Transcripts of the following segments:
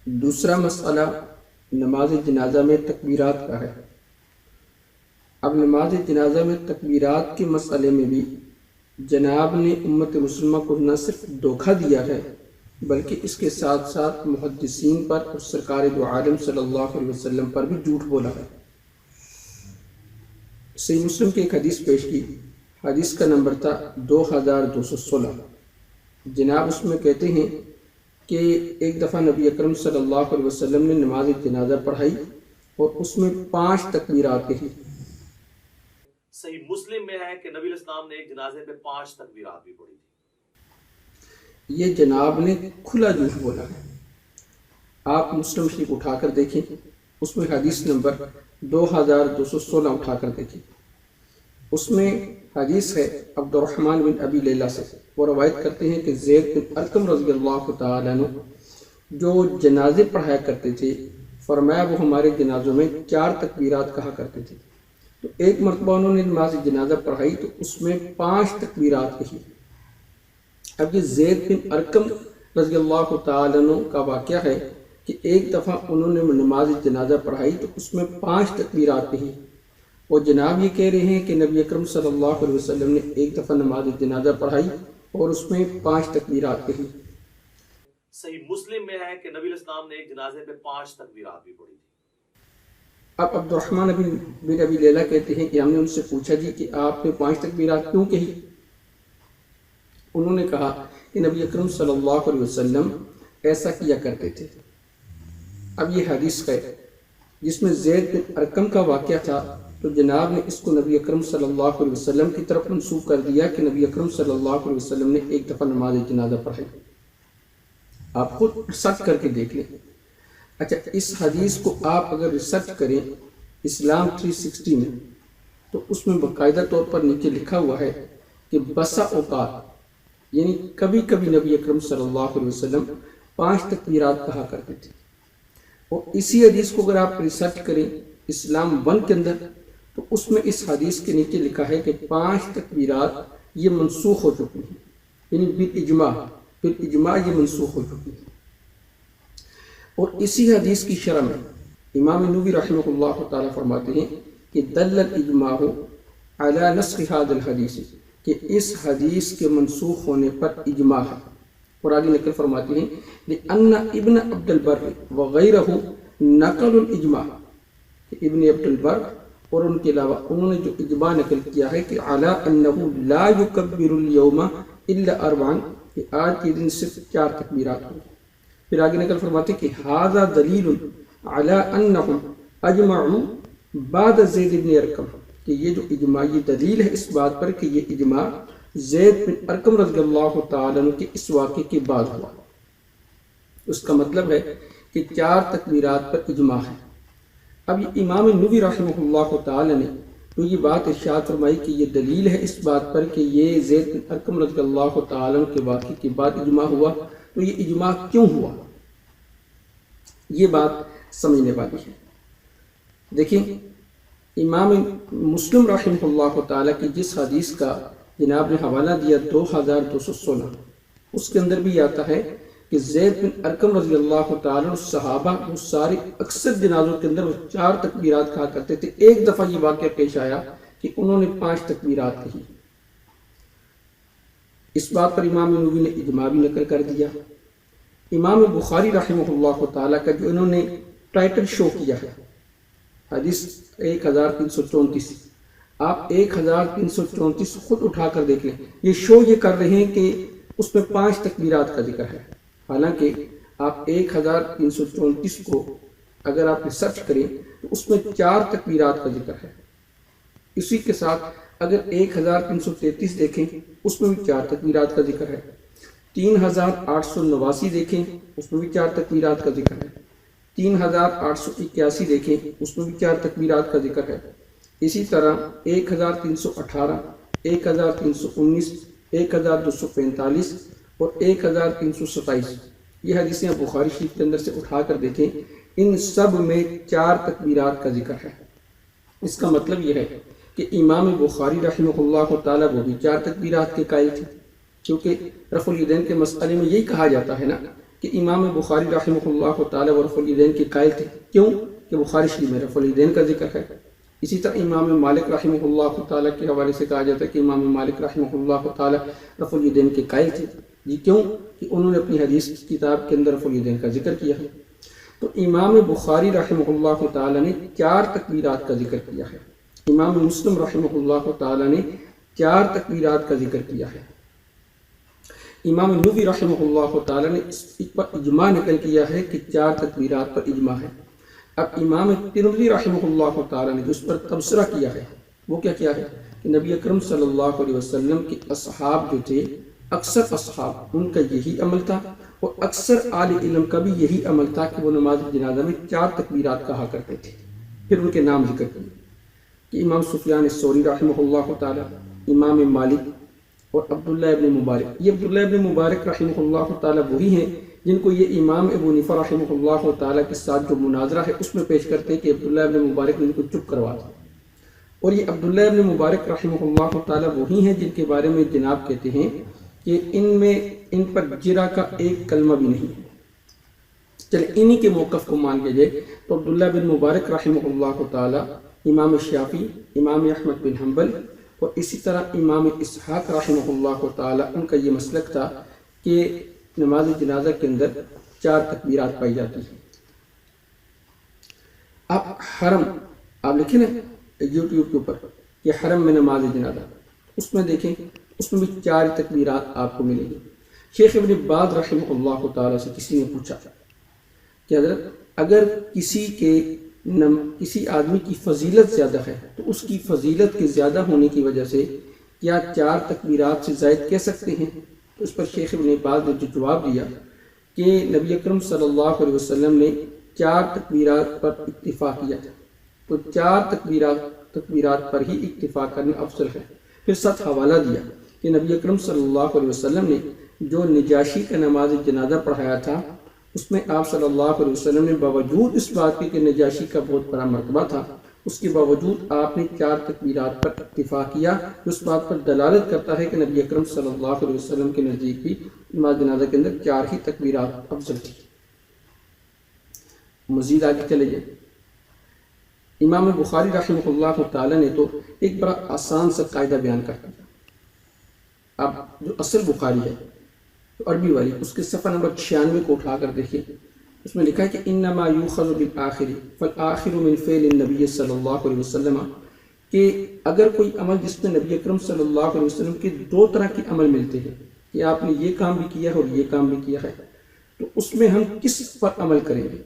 دوسرا مسئلہ نماز جنازہ میں تکبیرات کا ہے۔ اب نماز جنازہ میں تکبیرات کے مسئلے میں بھی جناب نے امت مسلمہ کو نہ صرف دھوکہ دیا ہے بلکہ اس کے ساتھ ساتھ محدثین پر اور سرکار دو عالم صلی اللہ علیہ وسلم پر بھی جھوٹ بولا ہے۔ صحیح مسلم کی ایک حدیث پیش کی، حدیث کا نمبر تھا 2216۔ جناب اس میں کہتے ہیں کہ ایک دفعہ نبی اکرم صلی اللہ علیہ وسلم نے نماز جنازہ پڑھائی اور اس میں 5 تکبیرات کہی۔ صحیح مسلم میں ہے کہ نبی علیہ السلام نے ایک جنازے پہ 5 تکبیرات بھی پڑھی تھی۔ یہ جناب نے کھلا جھوٹ بولا ہے۔ آپ مسلم شریف اٹھا کر دیکھیں، اس میں حدیث نمبر 2216 اٹھا کر دیکھیں۔ اس میں حدیث ہے عبد الرحمن بن ابی لیلہ سے، وہ روایت کرتے ہیں کہ زید بن ارقم رضی اللہ تعالیٰ عنہ جو جنازے پڑھایا کرتے تھے، فرمایا وہ ہمارے جنازوں میں 4 تکبیرات کہا کرتے تھے۔ تو ایک مرتبہ انہوں نے نماز جنازہ پڑھائی تو اس میں 5 تکبیرات کہی۔ اب یہ زید بن ارقم رضی اللہ تعالیٰ عنہ کا واقعہ ہے کہ ایک دفعہ انہوں نے نماز جنازہ پڑھائی تو اس میں 5 تکبیرات کہی، اور جناب یہ کہہ رہے ہیں کہ نبی اکرم صلی اللہ علیہ وسلم نے ایک دفعہ نماز جنازہ پڑھائی اور اس میں 5 تکبیرات کہی۔ صحیح مسلم میں ہے کہ نبی علیہ السلام نے ایک جنازے پہ 5 تکبیرات بھی پڑھی تھی۔ اب عبد الرحمن بن ابی لیلہ کہتے ہیں کہ ہم نے ان سے پوچھا جی کہ آپ نے 5 تکبیرات کیوں کہی؟ انہوں نے کہا کہ نبی اکرم صلی اللہ علیہ وسلم ایسا کیا کرتے تھے۔ اب یہ حدیث ہے جس میں زید بن ارقم کا واقعہ تھا، تو جناب نے اس کو نبی اکرم صلی اللہ علیہ وسلم کی طرف منسوخ کر دیا کہ نبی اکرم صلی اللہ علیہ وسلم نے ایک دفعہ نماز جنازہ پڑھائی۔ آپ خود ریسرچ کر کے دیکھ لیں۔ اچھا، اس حدیث کو آپ اگر ریسرچ کریں اسلام 360 میں تو اس میں باقاعدہ طور پر نیچے لکھا ہوا ہے کہ بسا اوقات یعنی کبھی کبھی نبی اکرم صلی اللہ علیہ وسلم 5 تکبیرات کہا کرتے تھے۔ اور اسی حدیث کو اگر آپ ریسرچ کریں اسلام 1 کے اندر تو اس میں اس حدیث کے نیچے لکھا ہے کہ 5 تکبیرات یہ منسوخ ہو چکی ہیں، یعنی بالاجماع یہ منسوخ ہو چکی ہیں۔ اور اسی حدیث کی شرح میں امام نووی رحمہ اللہ تعالیٰ فرماتے ہیں کہ دل الاجماع علی نسخ هذا الحدیث، کہ اس حدیث کے منسوخ ہونے پر اجماع ہے۔ اور آگے نقل فرماتے ہیں لأن ابن عبد البر وغیرہ نقل الاجماع، کہ ابن عبد البر اور ان کے علاوہ انہوں نے جو اجماع نقل کیا ہے کہ علی انہ لا یکبر اليوم الا 4، کہ آج کے دن صرف 4 تکبیرات ہوں۔ پھر آگے نقل فرماتے کہ ھذا دلیل علی انہم اجمعوا بعد زید بن ارقم، کہ یہ جو اجماع یہ دلیل ہے اس بات پر کہ یہ اجماع زید بن ارقم رضی اللہ تعالیٰ عنہ کے اس واقعے کے بعد ہوا۔ اس کا مطلب ہے کہ 4 تکبیرات پر اجماع ہے۔ اب یہ امام نووی رحمہ اللہ تعالیٰ نے تو یہ بات ارشاد فرمائی کہ یہ دلیل ہے اس بات پر کہ یہ زید بن ارقم رضی اللہ تعالیٰ عنہ کے واقعے کے بعد اجماع ہوا، تو یہ اجماع کیوں ہوا؟ یہ بات سمجھنے والی ہے۔ دیکھیں امام مسلم رحمہ اللہ تعالیٰ کی جس حدیث کا جناب نے حوالہ دیا 2216، اس کے اندر بھی آتا ہے کہ زید بن ارقم رضی اللہ تعالیٰ عنہ صحابہ وہ سارے اکثر جنازوں کے اندر وہ 4 تکبیرات کہا کرتے تھے۔ ایک دفعہ یہ واقعہ پیش آیا کہ انہوں نے 5 تکبیرات کہی۔ اس بات پر امام نووی نے اجماع بھی نقل کر دیا۔ امام بخاری رحمہ اللہ تعالیٰ کا جو انہوں نے ٹائٹل شو کیا ہے حدیث 1334، آپ 1334 خود اٹھا کر دیکھ لیں، یہ شو یہ کر رہے ہیں کہ اس میں 5 تکبیرات کا ذکر ہے، حالانکہ آپ 1334 کو اگر آپ ریسرچ کریں تو اس میں 4 تکبیرات کا ذکر ہے۔ اسی کے ساتھ اگر 1333 دیکھیں اس میں بھی 4 تکبیرات کا ذکر ہے، 3889 دیکھیں اس میں بھی 4 تکبیرات کا ذکر ہے، 3881 دیکھیں اس میں بھی 4 تکبیرات کا ذکر ہے۔ اسی طرح 1318، 1319، 1245 اور 1327 یہ حدیثیں بخاری شریف کے اندر سے اٹھا کر دیکھیں، ان سب میں 4 تکبیرات کا ذکر ہے۔ اس کا مطلب یہ ہے کہ امام بخاری رحمہ اللہ تعالیٰ وہ بھی 4 تکبیرات کے قائل تھے، کیونکہ رفع الیدین کے مسئلے میں یہی کہا جاتا ہے نا کہ امام بخاری رحمہ اللہ تعالی و رفع الیدین کے قائل تھے، کیوں کہ بخاری شریف میں رفع الیدین کا ذکر ہے۔ اسی طرح امام مالک رحمہ اللہ تعالیٰ کے حوالے سے کہا جاتا ہے کہ امام مالک رحمہ اللہ تعالیٰ رفع الیدین کے قائل تھے، جی کیوں کہ انہوں نے اپنی حدیث کتاب کے اندر رفع الیدین کا ذکر کیا ہے۔ تو امام بخاری رحمہ اللہ تعالیٰ نے 4 تکبیرات کا ذکر کیا ہے، امام مسلم رحمہ اللہ تعالیٰ نے 4 تکبیرات کا ذکر کیا ہے، امام نووی رحمہ اللہ تعالیٰ نے اس پر اجماع نقل کیا ہے کہ 4 تکبیرات پر اجماع ہے۔ اب امام ترمذی رحمہ اللہ تعالیٰ نے جو اس پر تبصرہ کیا ہے وہ کیا ہے کہ نبی اکرم صلی اللہ علیہ وسلم کے اصحاب جو تھے، اکثر اصحاب ان کا یہی عمل تھا، اور اکثر اہل علم کا بھی یہی عمل تھا کہ وہ نماز جنازہ میں 4 تکبیرات کہا کرتے تھے۔ پھر ان کے نام ذکر کیے کہ امام سفیان الثوری رحمہ اللہ تعالیٰ، امام مالک اور عبداللہ ابن مبارک۔ یہ عبداللہ ابن مبارک رحمہ اللہ تعالیٰ وہی ہیں جن کو یہ امام ابو حنیفہ رحمہ اللہ تعالیٰ کے ساتھ جو مناظرہ ہے اس میں پیش کرتے ہیں کہ عبداللہ ابن مبارک نے ان کو چپ کروا دیا۔ اور یہ عبداللہ ابن مبارک رحمہ اللہ تعالیٰ وہی ہیں جن کے بارے میں جناب کہتے ہیں کہ ان پر جرا کا ایک کلمہ بھی نہیں ہے۔ چلے انہی کے موقف کو مان کے جائے تو عبداللہ بن مبارک رحمہ اللہ تعالیٰ، امام شافعی، امام احمد بن حنبل اور اسی طرح امام اسحاق رحمہ اللہ تعالیٰ، ان کا یہ مسلک تھا کہ نماز جنازہ کے اندر 4 تکبیرات پائی جاتی ہیں۔ اب حرم آپ لکھیں نا یوٹیوب کے اوپر کہ حرم میں نماز جنازہ، اس میں دیکھیں اس میں بھی 4 تکبیرات آپ کو ملیں گی۔ شیخ ابن باز رحمہ اللہ تعالیٰ سے کسی نے پوچھا کہ حضرت اگر کسی آدمی کی فضیلت زیادہ ہے تو اس کی فضیلت کے زیادہ ہونے کی وجہ سے کیا 4 تکبیرات سے زائد کہہ سکتے ہیں؟ تو اس پر شیخ ابن باز نے جو جواب دیا کہ نبی اکرم صلی اللہ علیہ وسلم نے 4 تکبیرات پر اکتفا کیا تھا، تو 4 تکبیرات پر ہی اکتفا کرنا افضل ہے۔ پھر 7 حوالہ دیا کہ نبی اکرم صلی اللہ علیہ وسلم نے جو نجاشی کا نماز جنازہ پڑھایا تھا اس میں آپ صلی اللہ علیہ وسلم نے باوجود اس بات کے کہ نجاشی کا بہت بڑا مرتبہ تھا، اس کے باوجود آپ نے 4 تکبیرات پر اکتفا کیا، جو اس بات پر دلالت کرتا ہے کہ نبی اکرم صلی اللہ علیہ وسلم کے نزدیک بھی نماز جنازہ کے اندر 4 ہی تکبیرات افضل تھی۔ مزید آگے چلے جائیں، امام بخاری رحمہ اللہ تعالیٰ نے تو ایک بڑا آسان سا قاعدہ بیان کر دیا۔ اب جو اصل بخاری ہے عربی والی، اس کے صفحہ نمبر 96 کو اٹھا کر دیکھیں، اس میں لکھا ہے کہ انما یؤخذ بالآخر فالآخر من فعل النبی صلی اللہ علیہ وسلم، کہ اگر کوئی عمل جس میں نبی اکرم صلی اللہ علیہ وسلم کے 2 طرح کے عمل ملتے ہیں کہ آپ نے یہ کام بھی کیا ہے اور یہ کام بھی کیا ہے، تو اس میں ہم کس پر عمل کریں گے؟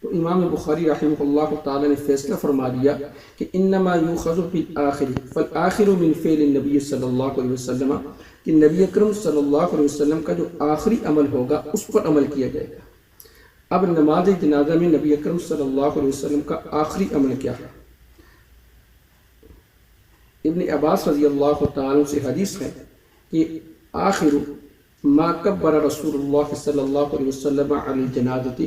تو امام بخاری رحمہ اللہ تعالی نے فیصلہ فرما دیا کہ انما یؤخذ بالآخر فالآخر من فعل النبی صلی اللہ علیہ وسلم، کہ نبی اکرم صلی اللہ علیہ وسلم کا جو آخری عمل ہوگا اس پر عمل کیا جائے گا۔ اب نماز جنازہ میں نبی اکرم صلی اللہ علیہ وسلم کا آخری عمل کیا ہے؟ ابن عباس رضی اللہ تعالیٰ سے حدیث ہے کہ آخر ما کبر رسول اللہ صلی اللہ علیہ وسلم علی الجنازہ،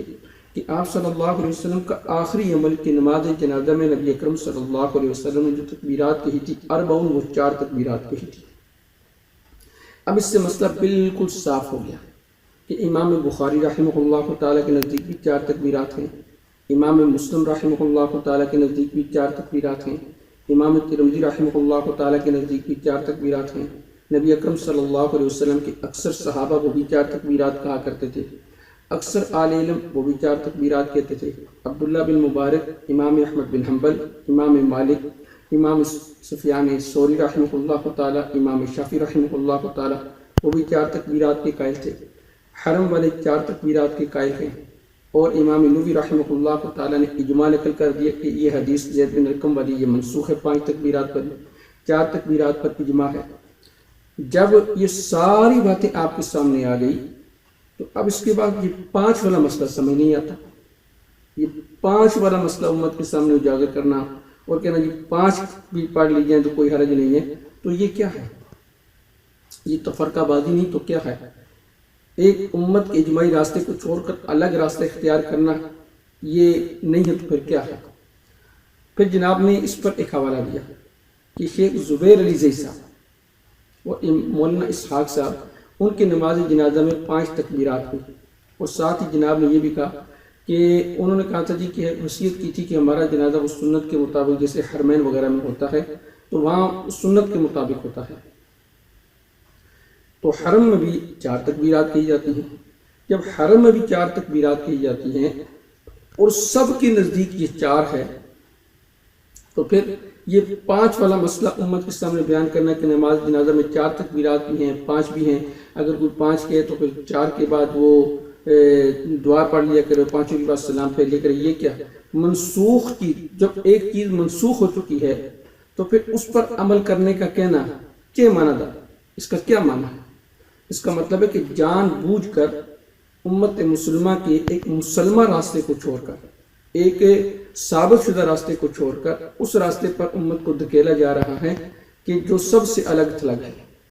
کہ آپ صلی اللہ علیہ وسلم کا آخری عمل کی نماز جنازہ میں نبی اکرم صلی اللہ علیہ وسلم نے جو تکبیرات کہی تھی 40، وہ 4 تکبیرات کہی تھی۔ اب اس سے مسئلہ بالکل صاف ہو گیا کہ امام بخاری رحمہ اللہ تعالیٰ کے نزدیک بھی 4 تکبیرات ہیں، امام مسلم رحمہ اللہ تعالیٰ کے نزدیک بھی 4 تکبیرات ہیں، امام ترمذی رحمہ اللہ تعالیٰ کے نزدیک بھی 4 تکبیرات ہیں، نبی اکرم صلی اللہ علیہ وسلم کے اکثر صحابہ وہ بھی 4 تکبیرات کہا کرتے تھے، اکثر اہل علم وہ بھی 4 تکبیرات کہتے تھے، عبداللہ بن مبارک، امام احمد بن حنبل، امام مالک، امام سفیان الثوری رحمہ اللہ تعالیٰ، امام شافعی رحمہ اللہ تعالیٰ وہ بھی 4 تکبیرات کے قائل تھے، حرم والے 4 تکبیرات کے قائل ہیں، اور امام نووی رحمہ اللہ تعالیٰ نے اجماع نقل کر دیا کہ یہ حدیث زید بن ارقم والی یہ منسوخ ہے، 5 تکبیرات پر، 4 تکبیرات پر اجماع ہے۔ جب یہ ساری باتیں آپ کے سامنے آ گئی تو اب اس کے بعد یہ 5 والا مسئلہ سمجھ نہیں آتا، یہ 5 والا مسئلہ امت کے سامنے اجاگر کرنا اور کہنا جی 5 بھی پڑھ لی جائیں تو کوئی حرج نہیں ہے، تو یہ کیا ہے؟ یہ تفرقہ بازی نہیں تو کیا ہے؟ ایک امت کے اجماعی راستے کو چھوڑ کر الگ راستہ اختیار کرنا یہ نہیں ہے تو پھر کیا ہے؟ پھر جناب نے اس پر ایک حوالہ دیا کہ شیخ زبیر علی زئی صاحب اور مولانا اسحاق صاحب ان کے نماز جنازہ میں 5 تکبیرات ہوئی، اور ساتھ ہی جناب نے یہ بھی کہا کہ انہوں نے کہا تھا جی کہ وصیت کی تھی کہ ہمارا جنازہ وہ سنت کے مطابق جیسے حرمین وغیرہ میں ہوتا ہے تو وہاں سنت کے مطابق ہوتا ہے. تو حرم میں بھی 4 تکبیرات کہی جاتی ہیں. جب حرم میں بھی 4 تکبیرات کہی جاتی ہیں اور سب کے نزدیک یہ 4 ہے تو پھر یہ 5 والا مسئلہ امت کے سامنے بیان کرنا کہ نماز جنازہ میں 4 تکبیرات بھی ہیں 5 بھی ہیں. اگر کوئی 5 کہے تو پھر 4 کے بعد وہ دعا پڑھ لیا کرے 5 کے بعد سلام پھیر لیا کرے. یہ کیا منسوخ کی جب ایک چیز منسوخ ہو چکی ہے تو پھر اس پر عمل کرنے کا کہنا کیا معنی تھا؟ اس کا کیا معنی ہے؟ اس کا مطلب ہے کہ جان بوجھ کر امت مسلمہ کے ایک مسلمہ راستے کو چھوڑ کر ایک ثابت شدہ راستے کو چھوڑ کر اس راستے پر امت کو دھکیلا جا رہا ہے کہ جو سب سے الگ تھلگ ہے.